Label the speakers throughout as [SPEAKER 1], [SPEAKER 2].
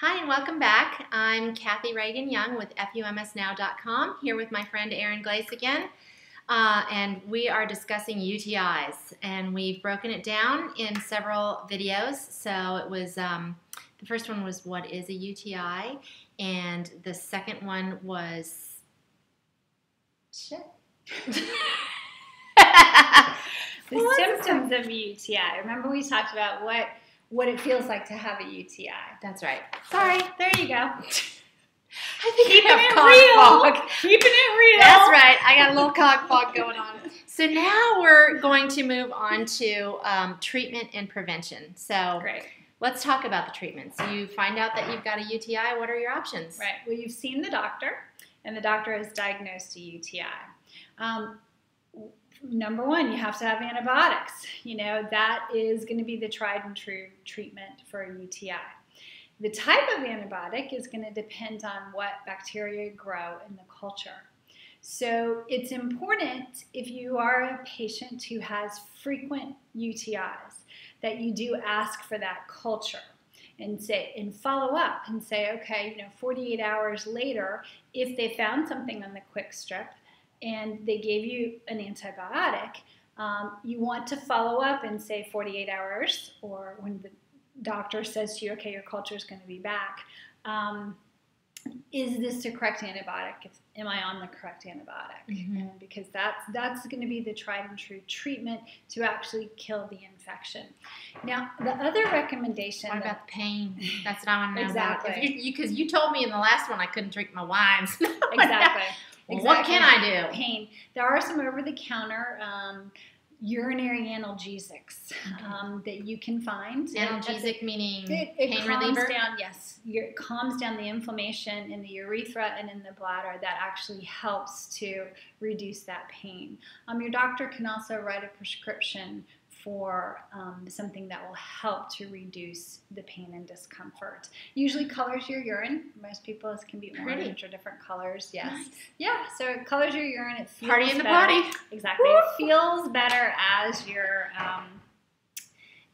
[SPEAKER 1] Hi and welcome back. I'm Kathy Reagan Young with FUMSnow.com, here with my friend Erin Glaze again. And we are discussing UTIs, and we've broken it down in several videos. So it was, the first one was what is a UTI, and the second one was shit.
[SPEAKER 2] The symptoms of a UTI. Remember we talked about what it feels like to have a UTI.
[SPEAKER 1] That's right.
[SPEAKER 2] Sorry, there you go.
[SPEAKER 1] I think
[SPEAKER 2] Keeping
[SPEAKER 1] I have
[SPEAKER 2] it
[SPEAKER 1] cock
[SPEAKER 2] real.
[SPEAKER 1] fog.
[SPEAKER 2] Keeping it real.
[SPEAKER 1] That's right. I got a little cock fog going on. So now we're going to move on to treatment and prevention. So
[SPEAKER 2] Great.
[SPEAKER 1] let's talk about the treatments. You find out that you've got a UTI. What are your options?
[SPEAKER 2] Right. Well, you've seen the doctor, and the doctor has diagnosed a UTI. Number one, you have to have antibiotics. You know, that is going to be the tried and true treatment for a UTI. The type of antibiotic is going to depend on what bacteria grow in the culture. So it's important, if you are a patient who has frequent UTIs, that you do ask for that culture and follow up and say, okay, 48 hours later, if they found something on the quick strip and they gave you an antibiotic, you want to follow up and say 48 hours, or when the doctor says to you, okay, your culture is going to be back, is this the correct antibiotic? Am I on the correct antibiotic?
[SPEAKER 1] Mm-hmm.
[SPEAKER 2] Because that's going to be the tried and true treatment to actually kill the infection. Now, the other recommendation...
[SPEAKER 1] What about the pain? That's what I want to know.
[SPEAKER 2] Exactly.
[SPEAKER 1] Because you told me in the last one I couldn't drink my wines.
[SPEAKER 2] Exactly.
[SPEAKER 1] What can I do?
[SPEAKER 2] Pain. There are some over-the-counter urinary analgesics that you can find.
[SPEAKER 1] Analgesic meaning
[SPEAKER 2] it
[SPEAKER 1] pain
[SPEAKER 2] calms
[SPEAKER 1] reliever?
[SPEAKER 2] down, yes. It calms down the inflammation in the urethra and in the bladder. That actually helps to reduce that pain. Your doctor can also write a prescription for something that will help to reduce the pain and discomfort. Usually colors your urine. Most people, this can be orange or different colors. Yes.
[SPEAKER 1] Nice.
[SPEAKER 2] Yeah, so it colors your urine. It feels
[SPEAKER 1] Party in the
[SPEAKER 2] better.
[SPEAKER 1] potty.
[SPEAKER 2] Exactly.
[SPEAKER 1] Woo!
[SPEAKER 2] It feels better as you're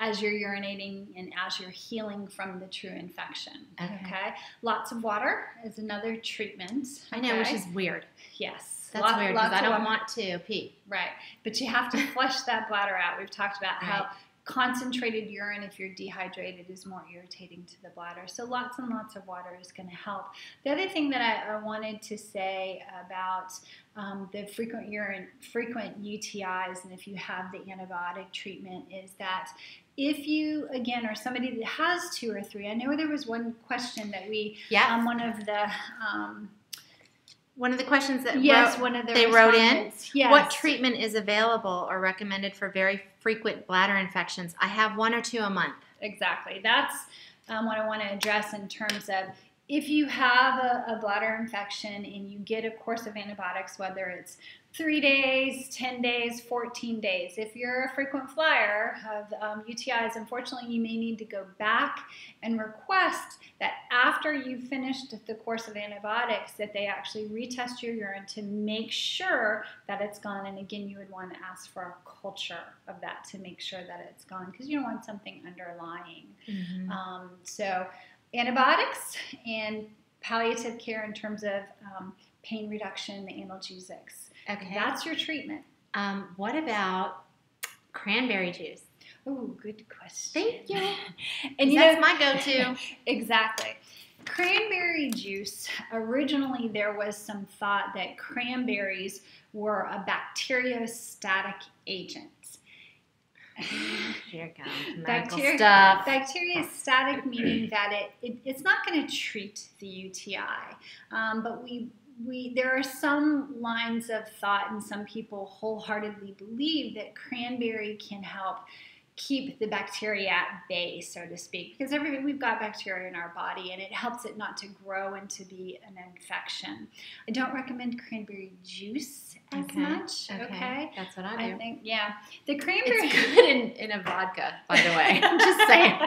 [SPEAKER 2] urinating and as you're healing from the true infection. Okay. Lots of water is another treatment.
[SPEAKER 1] I know, which is weird.
[SPEAKER 2] Yes.
[SPEAKER 1] That's weird because I don't want to pee.
[SPEAKER 2] Right. But you have to flush that bladder out. We've talked about how concentrated urine, if you're dehydrated, is more irritating to the bladder. So lots and lots of water is going to help. The other thing that I wanted to say about the frequent UTIs, and if you have the antibiotic treatment, is that if you, again, are somebody that has 2 or 3, I know there was one question that we,
[SPEAKER 1] one of the questions that
[SPEAKER 2] they wrote in. Yes.
[SPEAKER 1] What treatment is available or recommended for very frequent bladder infections? I have 1 or 2 a month.
[SPEAKER 2] Exactly. That's what I want to address in terms of if you have a bladder infection and you get a course of antibiotics, whether it's 3 days, 10 days, 14 days. If you're a frequent flyer of UTIs, unfortunately, you may need to go back and request that after you've finished the course of antibiotics that they actually retest your urine to make sure that it's gone. And again, you would want to ask for a culture of that to make sure that it's gone because you don't want something underlying.
[SPEAKER 1] Mm-hmm.
[SPEAKER 2] So antibiotics and palliative care in terms of pain reduction, the analgesics.
[SPEAKER 1] Okay.
[SPEAKER 2] That's your treatment.
[SPEAKER 1] What about cranberry juice?
[SPEAKER 2] Oh, good question.
[SPEAKER 1] Thank you.
[SPEAKER 2] And
[SPEAKER 1] that's my go-to.
[SPEAKER 2] Exactly. Cranberry juice, originally there was some thought that cranberries were a bacteriostatic agent.
[SPEAKER 1] Here comes medical stuff.
[SPEAKER 2] Bacteriostatic meaning that it's not going to treat the UTI, but there are some lines of thought and some people wholeheartedly believe that cranberry can help keep the bacteria at bay, so to speak, because we've got bacteria in our body and it helps it not to grow and to be an infection. I don't recommend cranberry juice as much. Okay.
[SPEAKER 1] That's what I do.
[SPEAKER 2] I think, the cranberry.
[SPEAKER 1] It's good in a vodka, by the way. I'm just saying.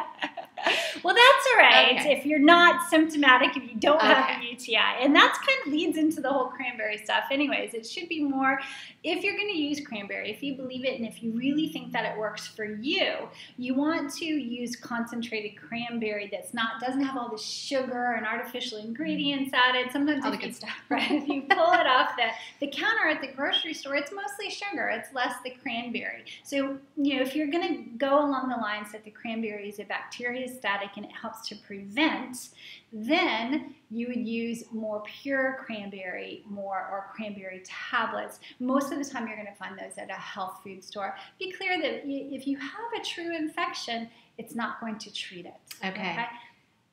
[SPEAKER 2] Well, that's all right.
[SPEAKER 1] Okay.
[SPEAKER 2] If you're not symptomatic, if you don't have a UTI. And that's kind of leads into the whole cranberry stuff anyways. It should be more, if you're going to use cranberry, if you believe it and if you really think that it works for you, you want to use concentrated cranberry that's doesn't have all the sugar and artificial ingredients added. Sometimes
[SPEAKER 1] all the good stuff.
[SPEAKER 2] Right, if you pull it off the counter at the grocery store, it's mostly sugar. It's less the cranberry. So, if you're going to go along the lines that the cranberry is a bacteriostatic and it helps to prevent, then you would use more pure cranberry, or cranberry tablets. Most of the time you're going to find those at a health food store. Be clear that if you have a true infection, it's not going to treat it.
[SPEAKER 1] Okay.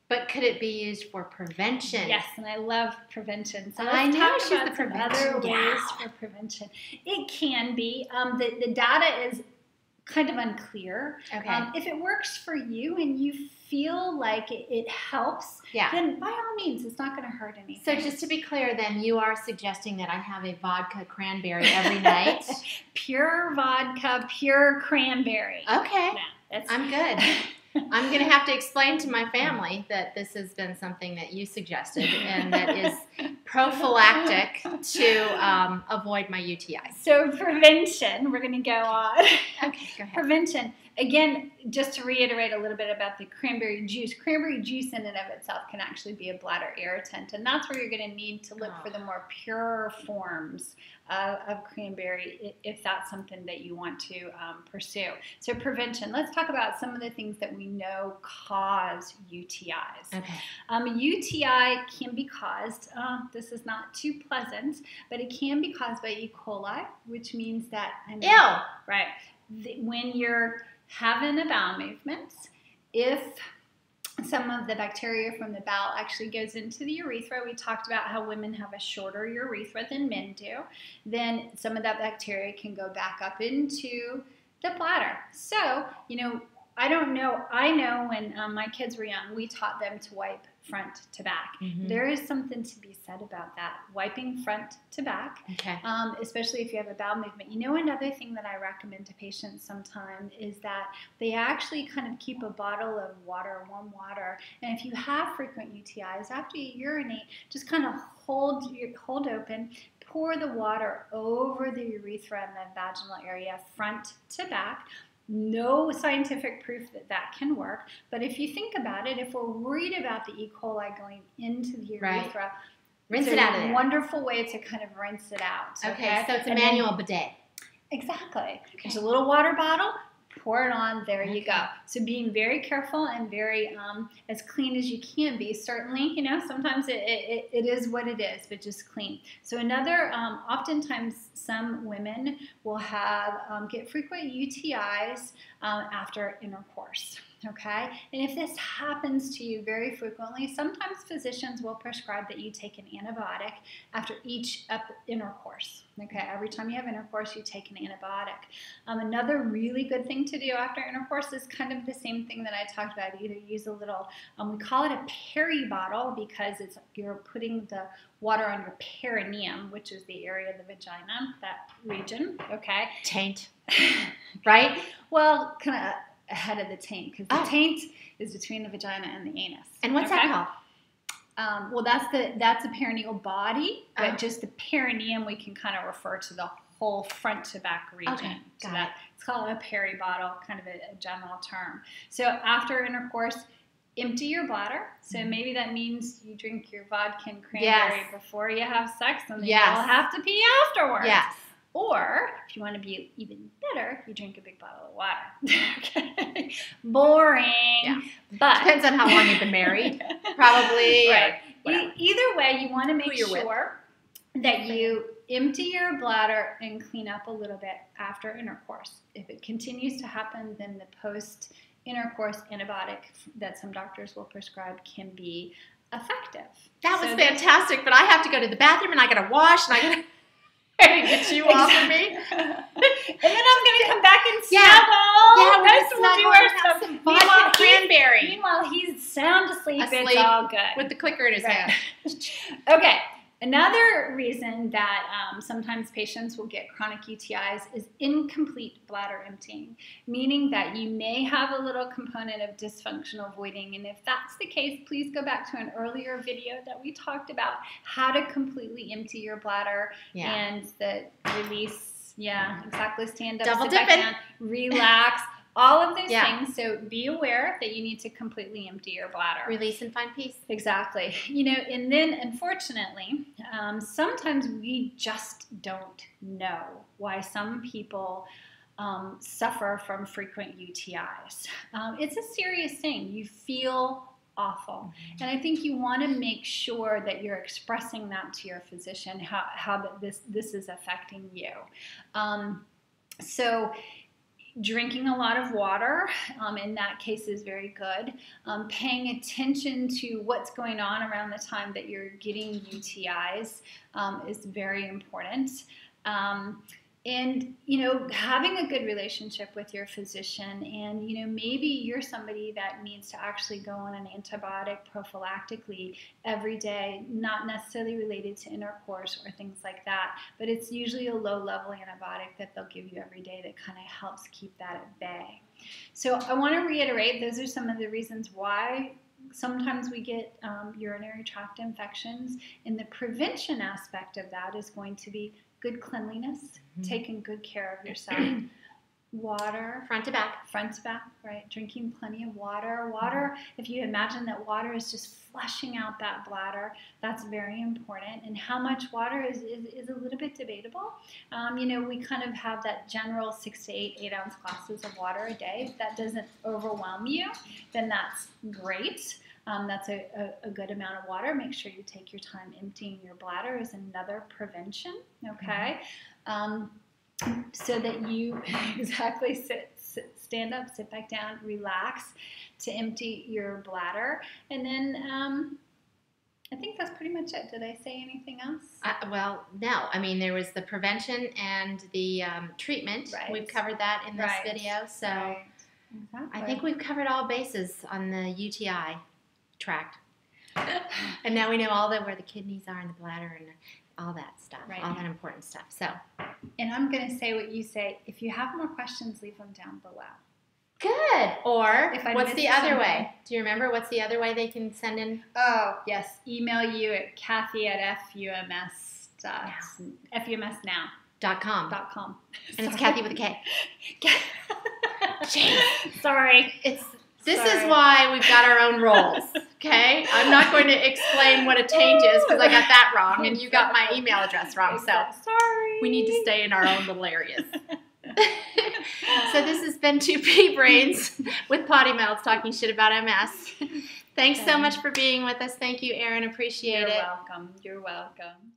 [SPEAKER 1] But could it be used for prevention?
[SPEAKER 2] Yes, and I love prevention. So
[SPEAKER 1] I
[SPEAKER 2] let's
[SPEAKER 1] know
[SPEAKER 2] talk
[SPEAKER 1] she's
[SPEAKER 2] about
[SPEAKER 1] the
[SPEAKER 2] some
[SPEAKER 1] prevention
[SPEAKER 2] other
[SPEAKER 1] gal.
[SPEAKER 2] ways for prevention. It can be. The data is kind of unclear.
[SPEAKER 1] Okay.
[SPEAKER 2] If it works for you and you feel like it helps, then by all means, it's not going to hurt anything.
[SPEAKER 1] So just to be clear then, you are suggesting that I have a vodka cranberry every night?
[SPEAKER 2] Pure vodka, pure cranberry.
[SPEAKER 1] Okay.
[SPEAKER 2] Yeah,
[SPEAKER 1] I'm good. I'm going to have to explain to my family that this has been something that you suggested and that is prophylactic to avoid my UTIs.
[SPEAKER 2] So prevention, we're going to go on.
[SPEAKER 1] Okay, go ahead.
[SPEAKER 2] Prevention. Again, just to reiterate a little bit about the cranberry juice. Cranberry juice in and of itself can actually be a bladder irritant, and that's where you're going to need to look for the more pure forms of cranberry if that's something that you want to pursue. So prevention. Let's talk about some of the things that we know cause UTIs.
[SPEAKER 1] Okay.
[SPEAKER 2] UTI can be caused, this is not too pleasant, but it can be caused by E. coli, which means that,
[SPEAKER 1] Ew!
[SPEAKER 2] Right. When you're having a bowel movement, if some of the bacteria from the bowel actually goes into the urethra, we talked about how women have a shorter urethra than men do, then some of that bacteria can go back up into the bladder. So, I don't know. I know when my kids were young, we taught them to wipe front to back.
[SPEAKER 1] Mm-hmm.
[SPEAKER 2] There is something to be said about that, wiping front to back, especially if you have a bowel movement. Another thing that I recommend to patients sometimes is that they actually kind of keep a bottle of water, warm water, and if you have frequent UTIs, after you urinate, just kind of hold open, pour the water over the urethra and the vaginal area, front to back. No scientific proof that can work, but if you think about it, if we're worried about the E. coli going into the urethra,
[SPEAKER 1] rinse it out of there.
[SPEAKER 2] It's a wonderful way to kind of rinse it out.
[SPEAKER 1] Okay, so it's a manual bidet.
[SPEAKER 2] Exactly. Okay. There's a little water bottle. Pour it on, there you go. So being very careful and very as clean as you can be. Certainly, sometimes it is what it is, but just clean. So another, oftentimes some women will get frequent UTIs after intercourse. Okay, and if this happens to you very frequently, sometimes physicians will prescribe that you take an antibiotic after each intercourse. Okay, every time you have intercourse, you take an antibiotic. Another really good thing to do after intercourse is kind of the same thing that I talked about. Either use a little, we call it a peri bottle because you're putting the water on your perineum, which is the area of the vagina, that region. Okay,
[SPEAKER 1] taint, right?
[SPEAKER 2] Well, kind of ahead of the taint, because the taint is between the vagina and the anus.
[SPEAKER 1] And what's that called?
[SPEAKER 2] Well, that's the perineal body, but just the perineum, we can kind of refer to the whole front to back region. Okay, it's called a peri bottle, kind of a general term. So after intercourse, empty your bladder. So maybe that means you drink your vodka and cranberry before you have sex, and then you'll have to pee afterwards.
[SPEAKER 1] Yes.
[SPEAKER 2] Or, if you want to be even better, you drink a big bottle of water. Okay. Boring. Yeah. But
[SPEAKER 1] depends on how long you've been married. Probably.
[SPEAKER 2] Right. Either way, you want to make sure that you empty your bladder and clean up a little bit after intercourse. If it continues to happen, then the post-intercourse antibiotic that some doctors will prescribe can be effective.
[SPEAKER 1] That was fantastic, but I have to go to the bathroom and I got to wash and I got to get you off of me.
[SPEAKER 2] And then I'm going to come back and snuggle.
[SPEAKER 1] Yeah,
[SPEAKER 2] we'll do
[SPEAKER 1] some vodka cranberry.
[SPEAKER 2] Meanwhile, he's sound asleep. It's all good.
[SPEAKER 1] With the clicker in his hand.
[SPEAKER 2] Okay, Another reason that sometimes patients will get chronic UTIs is incomplete bladder emptying, meaning that you may have a little component of dysfunctional voiding. And if that's the case, please go back to an earlier video that we talked about how to completely empty your bladder and the release. Yeah, exactly. Stand up,
[SPEAKER 1] double
[SPEAKER 2] sit back
[SPEAKER 1] dipping.
[SPEAKER 2] down, relax. All of those things. So be aware that you need to completely empty your bladder.
[SPEAKER 1] Release and find peace.
[SPEAKER 2] Exactly. And then unfortunately, sometimes we just don't know why some people suffer from frequent UTIs. It's a serious thing. You feel awful. And I think you want to make sure that you're expressing that to your physician, how this is affecting you. So drinking a lot of water in that case is very good. Paying attention to what's going on around the time that you're getting UTIs is very important. And, having a good relationship with your physician, and, maybe you're somebody that needs to actually go on an antibiotic prophylactically every day, not necessarily related to intercourse or things like that, but it's usually a low-level antibiotic that they'll give you every day that kind of helps keep that at bay. So I want to reiterate, those are some of the reasons why sometimes we get urinary tract infections, and the prevention aspect of that is going to be good cleanliness, taking good care of yourself, water.
[SPEAKER 1] Front to back,
[SPEAKER 2] right? Drinking plenty of water. Water, if you imagine that water is just flushing out that bladder, that's very important. And how much water is a little bit debatable. We kind of have that general 6 to 8 ounce glasses of water a day. If that doesn't overwhelm you, then that's great. That's a good amount of water. Make sure you take your time emptying your bladder is another prevention, okay? So that you exactly stand up, sit back down, relax to empty your bladder. And then I think that's pretty much it. Did I say anything else?
[SPEAKER 1] Well, no. I mean, there was the prevention and the treatment.
[SPEAKER 2] Right.
[SPEAKER 1] We've covered that in this video. So
[SPEAKER 2] Exactly.
[SPEAKER 1] I think we've covered all bases on the UTI tract. And now we know where the kidneys are and the bladder and all that stuff, all that important stuff. So,
[SPEAKER 2] and I'm going to say what you say. If you have more questions, leave them down below.
[SPEAKER 1] Good. Or what's the other
[SPEAKER 2] something.
[SPEAKER 1] way? Do you remember what's the other way they can send in?
[SPEAKER 2] Oh, yes. Email you at FUMSnow.com.
[SPEAKER 1] And it's Kathy with a K.
[SPEAKER 2] Sorry.
[SPEAKER 1] This is why we've got our own roles, okay? I'm not going to explain what a taint is because I got that wrong and you got my email address wrong. So
[SPEAKER 2] sorry.
[SPEAKER 1] We need to stay in our own little areas. So this has been Two Pea Brains with Potty Mouths talking shit about MS. Thanks so much for being with us. Thank you, Erin. Appreciate it.
[SPEAKER 2] You're welcome. You're welcome.